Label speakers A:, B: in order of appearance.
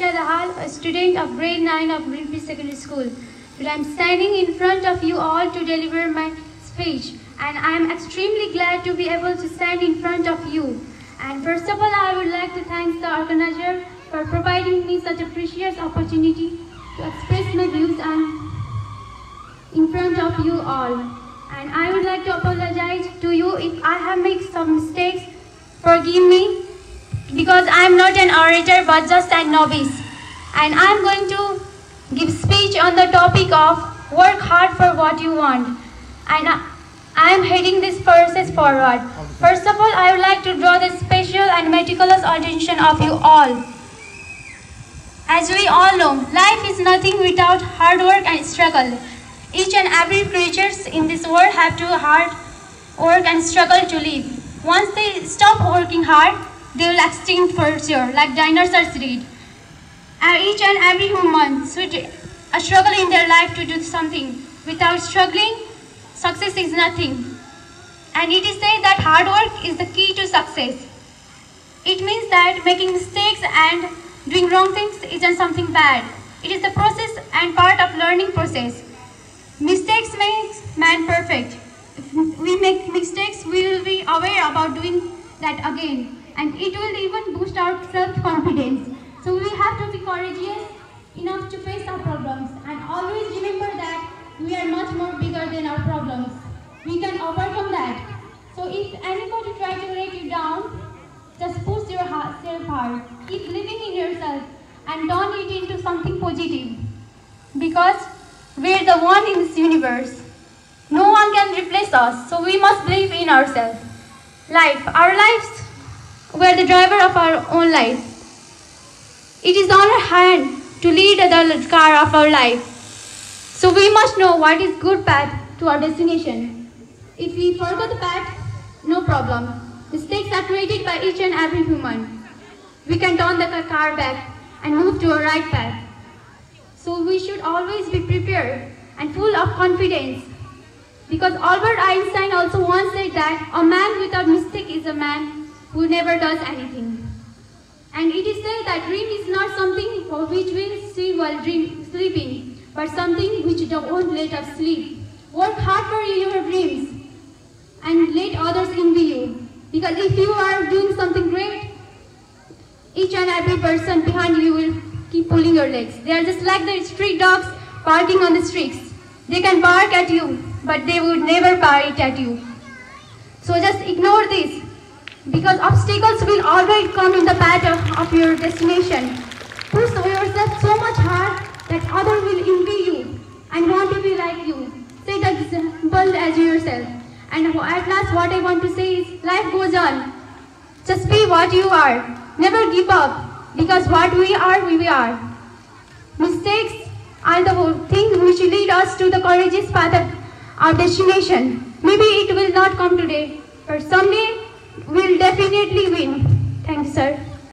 A: Pratisha Dahal, a student of grade 9 of Greenpeace Secondary School. Today I am standing in front of you all to deliver my speech, and I am extremely glad to be able to stand in front of you. And first of all, I would like to thank the organizer for providing me such a precious opportunity to express my views in front of you all. And I would like to apologize to you if I have made some mistakes. Forgive me, because I am not an orator but just a novice. And I am going to give speech on the topic of work hard for what you want. And I am heading this process forward. First of all, I would like to draw the special and meticulous attention of you all. As we all know, life is nothing without hard work and struggle. Each and every creature in this world have to hard work and struggle to live. Once they stop working hard, they will extinct for sure, like dinosaurs did. And each and every human should struggle in their life to do something. Without struggling, success is nothing. And it is said that hard work is the key to success. It means that making mistakes and doing wrong things isn't something bad. It is the process and part of learning process. Mistakes make man perfect. If we make mistakes, we will be aware about doing that again. And it will even boost our self-confidence. So we have to be courageous enough to face our problems. And always remember that we are much more bigger than our problems. We can overcome that. So if anybody tries to break you down, just push yourself hard. Keep believing in yourself and turn it into something positive. Because we're the one in this universe. No one can replace us, so we must believe in ourselves. Our lives, we're the driver of our own life. It is on our hand to lead the car of our life. So we must know what is good path to our destination. If we forget the path, no problem. Mistakes are created by each and every human. We can turn the car back and move to a right path. So we should always be prepared and full of confidence. Because Albert Einstein also once said that a man without mistake is a man who never does anything. And it is said that dream is not something for which we see while sleeping, but something which won't let us sleep. Work hard for your dreams and let others envy you. Because if you are doing something great, each and every person behind you will keep pulling your legs. They are just like the street dogs barking on the streets. They can bark at you, but they would never bite at you. So just ignore this, because obstacles will always come in the path of your destination. Push yourself so much hard that others will envy you and want to be like you. Set an example as yourself. And at last, what I want to say is, life goes on. Just be what you are. Never give up, because what we are, we are. Mistakes are the things which lead us to the courageous path of our destination. Maybe it will not come today, but someday we'll definitely win. Thanks, sir.